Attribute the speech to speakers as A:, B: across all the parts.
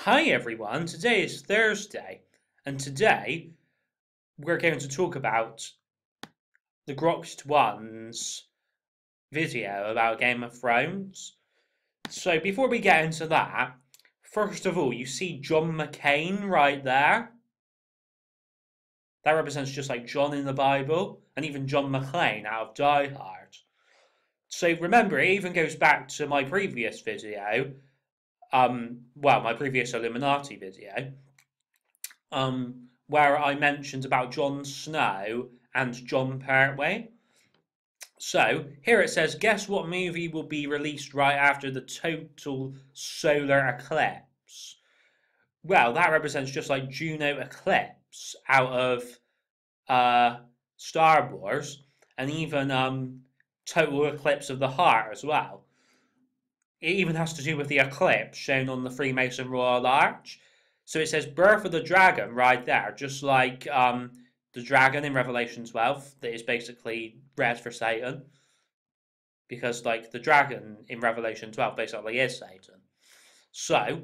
A: Hi everyone, today is Thursday, and today we're going to talk about the Grokked One's video about Game of Thrones. So before we get into that, first of all, you see John McCain right there. That represents just like John in the Bible, and even John McClane out of Die Hard. So remember, it even goes back to my previous video, my previous Illuminati video, where I mentioned about Jon Snow and Jon Pertwee. So here it says, guess what movie will be released right after the total solar eclipse? Well, that represents just like Juno Eclipse out of uh, Star Wars, and even Total Eclipse of the Heart as well. It even has to do with the eclipse shown on the Freemason Royal Arch. So it says Birth of the Dragon right there, just like the dragon in Revelation 12 that is basically red for Satan. Because like the dragon in Revelation 12 basically is Satan. So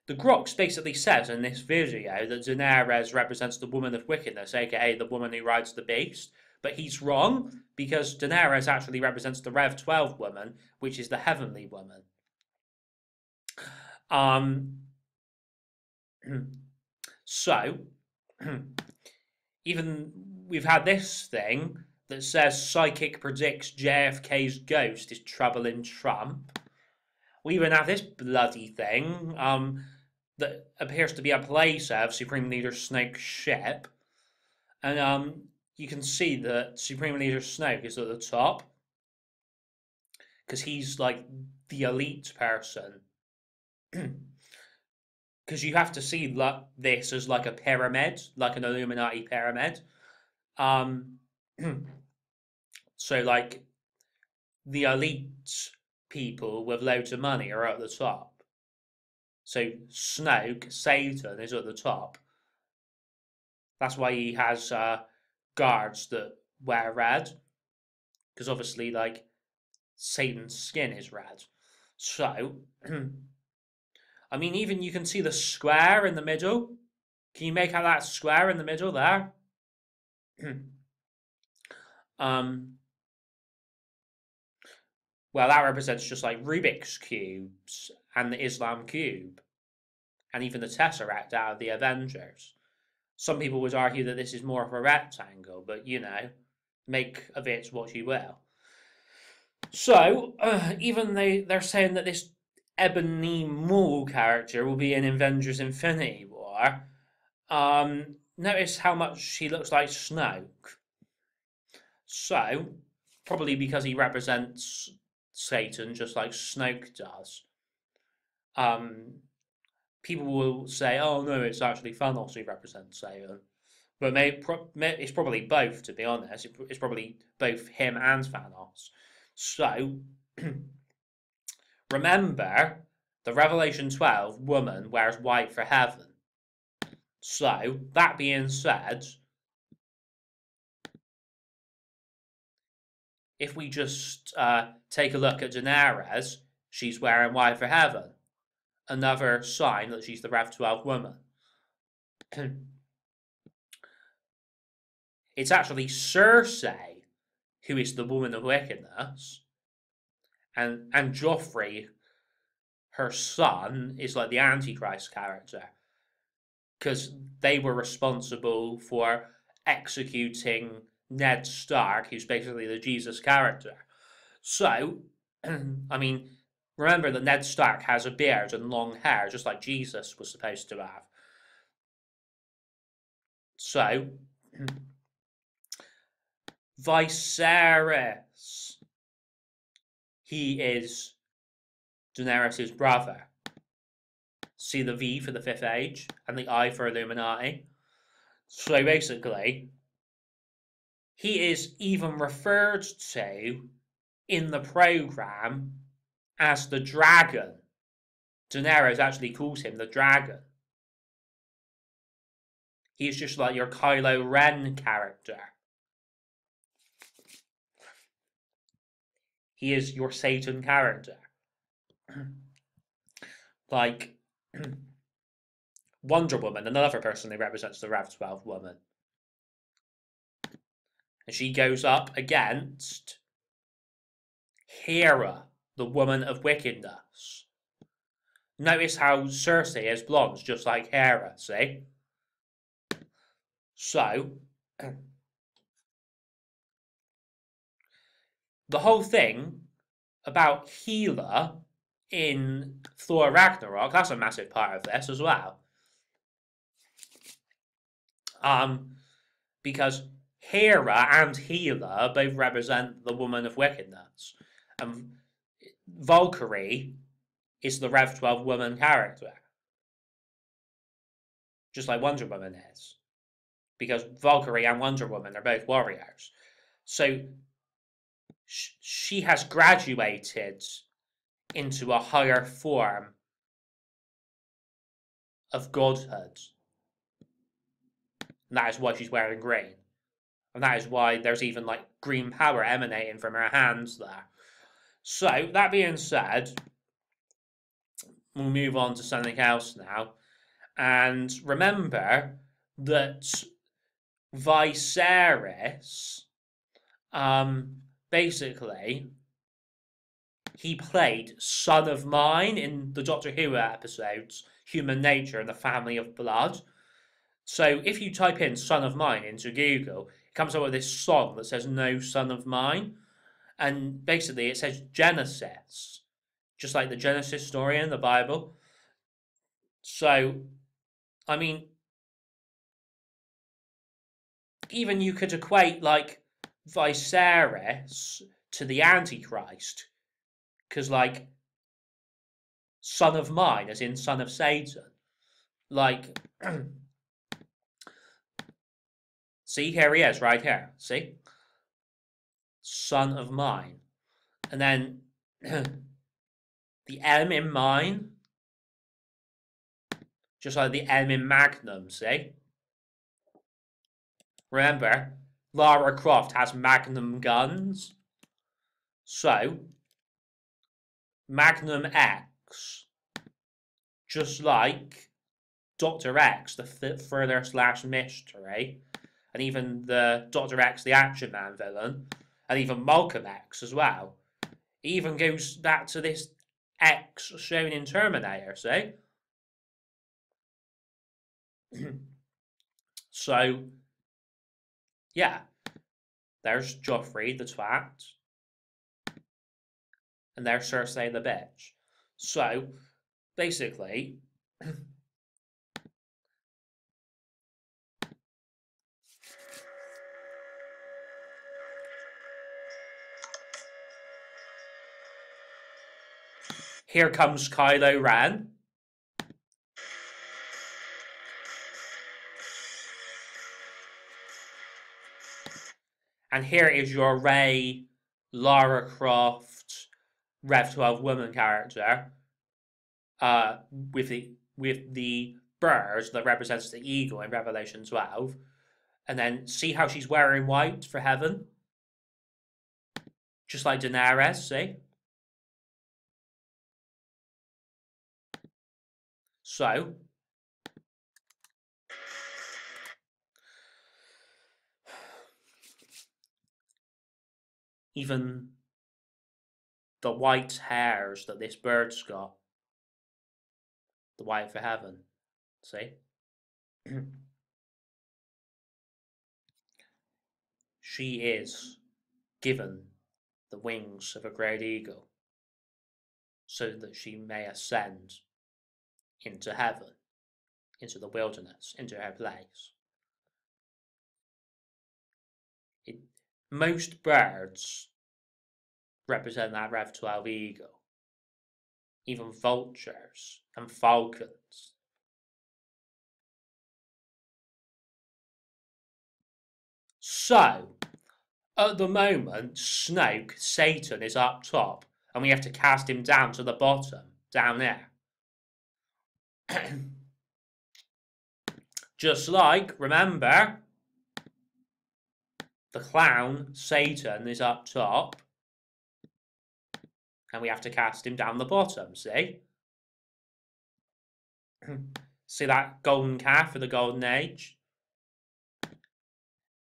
A: the Grox basically says in this video that Daenerys represents the woman of wickedness, aka the woman who rides the beast. But he's wrong, because Daenerys actually represents the Rev 12 woman, which is the heavenly woman. Um, so, even we've had this thing that says psychic predicts JFK's ghost is troubling Trump. We even have this bloody thing that appears to be a playset of Supreme Leader Snoke's ship. And you can see that Supreme Leader Snoke is at the top because he's like the elite person. Because you have to see this as like a pyramid, like an Illuminati pyramid. Um, so like the elite people with loads of money are at the top. So Snoke, Satan, is at the top. That's why he has guards that wear red, because obviously like Satan's skin is red. So, I mean, even you can see the square in the middle. Can you make out that square in the middle there? um, well, that represents just like Rubik's cubes and the Islam cube, and even the Tesseract out of the Avengers. Some people would argue that this is more of a rectangle, but you know, make of it what you will. So, even they're saying that this Ebony Maw character will be in Avengers Infinity War. Notice how much he looks like Snoke. So, probably because he represents Satan just like Snoke does. Um, People will say, "Oh no, it's actually Thanos who represents Satan," but it's probably both. To be honest, it's probably both him and Thanos. So remember, the Revelation 12 woman wears white for heaven. So that being said, if we just take a look at Daenerys, she's wearing white for heaven. Another sign that she's the Rev 12 woman. It's actually Cersei who is the woman of wickedness, and Joffrey, her son, is like the Antichrist character because they were responsible for executing Ned Stark, who's basically the Jesus character. So, I mean, remember that Ned Stark has a beard and long hair, just like Jesus was supposed to have. So, Viserys, he is Daenerys' brother. See the V for the Fifth Age and the I for Illuminati. So basically, he is even referred to in the program as the dragon. Daenerys actually calls him the dragon. He's just like your Kylo Ren character. He is your Satan character. Like, Wonder Woman, another person who represents the Rev 12 woman. And she goes up against Hera, the woman of wickedness. Notice how Cersei is blonde, just like Hera, see? So, the whole thing about Hela in Thor Ragnarok, that's a massive part of this as well. Because Hera and Hela both represent the woman of wickedness. And Valkyrie is the Rev 12 woman character. Just like Wonder Woman is. Because Valkyrie and Wonder Woman are both warriors. So she has graduated into a higher form of godhood. And that is why she's wearing green. And that is why there's even like green power emanating from her hands there. So, that being said, we'll move on to something else now. And remember that Viserys, basically, he played Son of Mine in the Doctor Who episodes, Human Nature and the Family of Blood. So if you type in Son of Mine into Google, it comes up with this song that says No Son of Mine. And basically it says Genesis, just like the Genesis story in the Bible. So, I mean, even you could equate like Viserys to the Antichrist, because like Son of Mine, as in son of Satan, like see, here he is right here, see, Son of Mine, and then the M in mine, just like the M in Magnum, see. Remember, Lara Croft has Magnum guns. So, Magnum X, just like Dr. X, the further slash mystery, and even the Dr. X, the Action Man villain, and even Malcolm X as well. It even goes back to this X shown in Terminator, see? So, yeah, there's Joffrey the twat, and there's Cersei the bitch. So, basically, here comes Kylo Ren. And here is your Rey, Lara Croft, Rev 12 woman character, with the bird that represents the eagle in Revelation 12. And then see how she's wearing white for heaven? Just like Daenerys, see? So, even the white hairs that this bird's got, the white for heaven, see? She is given the wings of a great eagle so that she may ascend into heaven, into the wilderness, into her place. Most birds represent that Rev 12 eagle, even vultures and falcons. So, at the moment, Snoke, Satan, is up top, and we have to cast him down to the bottom, down there. Just like, remember, the clown, Satan, is up top, and we have to cast him down the bottom, see? See that golden calf for the golden age?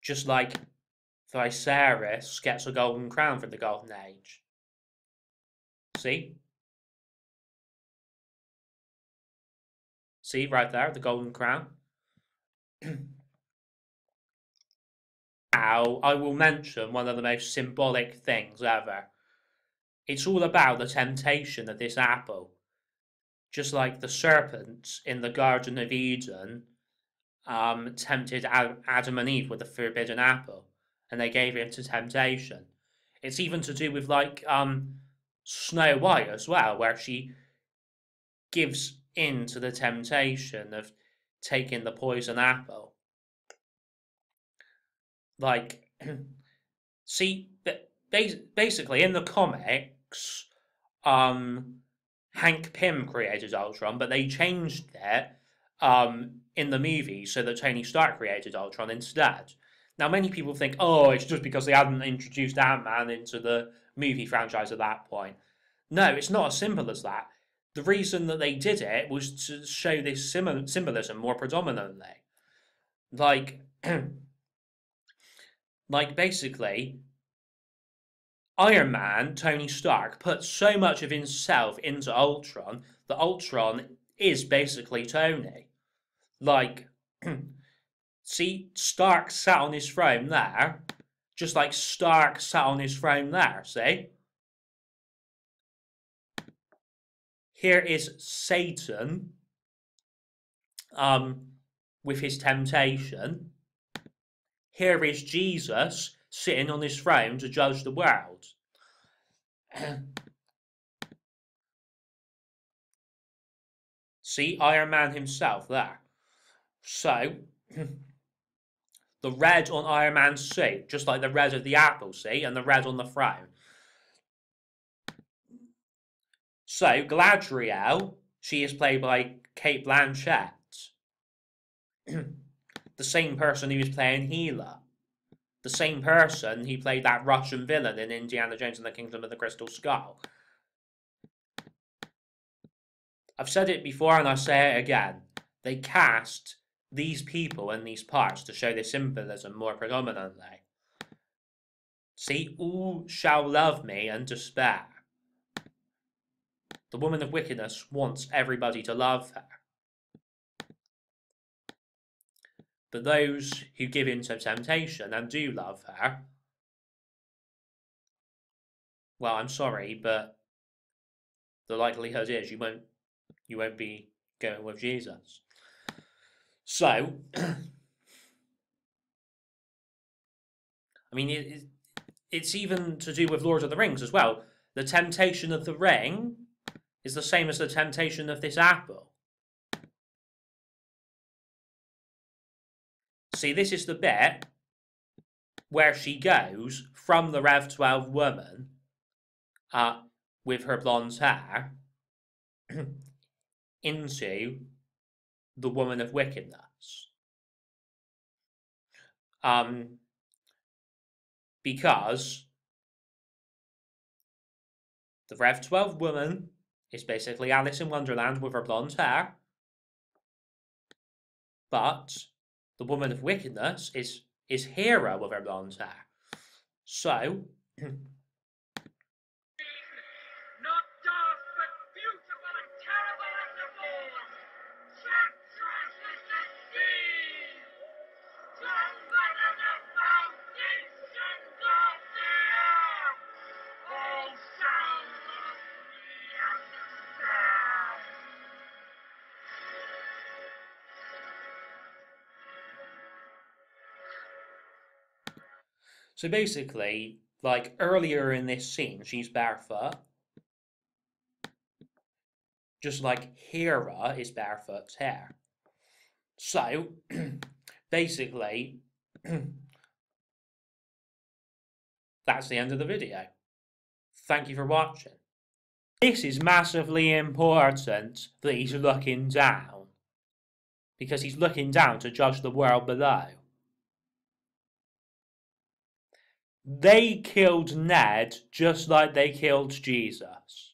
A: Just like Viserys gets a golden crown for the golden age. See? See right there, the golden crown? Now, I will mention one of the most symbolic things ever. It's all about the temptation of this apple. Just like the serpent in the Garden of Eden tempted Adam and Eve with the forbidden apple, and they gave in to temptation. It's even to do with like Snow White as well, where she gives in to the temptation of taking the poison apple. Like, see, basically in the comics, Hank Pym created Ultron, but they changed it in the movie so that Tony Stark created Ultron instead. Now, many people think, oh, it's just because they hadn't introduced Ant-Man into the movie franchise at that point. No, it's not as simple as that. The reason that they did it was to show this symbolism more predominantly. Like, basically, Iron Man, Tony Stark, put so much of himself into Ultron that Ultron is basically Tony. Like, see, Stark sat on his throne there, just like Stark sat on his throne there, see? Here is Satan with his temptation. Here is Jesus sitting on his throne to judge the world. See, Iron Man himself there. So, the red on Iron Man's suit, just like the red of the apple, see, and the red on the throne. So, Galadriel, she is played by Cate Blanchett. The same person who is playing Hela. The same person who played that Russian villain in Indiana Jones and the Kingdom of the Crystal Skull. I've said it before and I'll say it again. They cast these people in these parts to show the symbolism more predominantly. See, all shall love me and despair. The woman of wickedness wants everybody to love her. But those who give in to temptation and do love her, well, I'm sorry, but the likelihood is you won't be going with Jesus. So, I mean, it's even to do with Lord of the Rings as well. The temptation of the ring is the same as the temptation of this apple. See, this is the bit where she goes from the Rev 12 woman with her blonde hair into the woman of wickedness. Because the Rev 12 woman is basically Alice in Wonderland with her blonde hair, but the woman of wickedness is Hera with her blonde hair. So, so basically, like earlier in this scene, she's barefoot. Just like Hera is barefoot's hair. So, basically, that's the end of the video. Thank you for watching. This is massively important that he's looking down. Because he's looking down to judge the world below. They killed Ned just like they killed Jesus.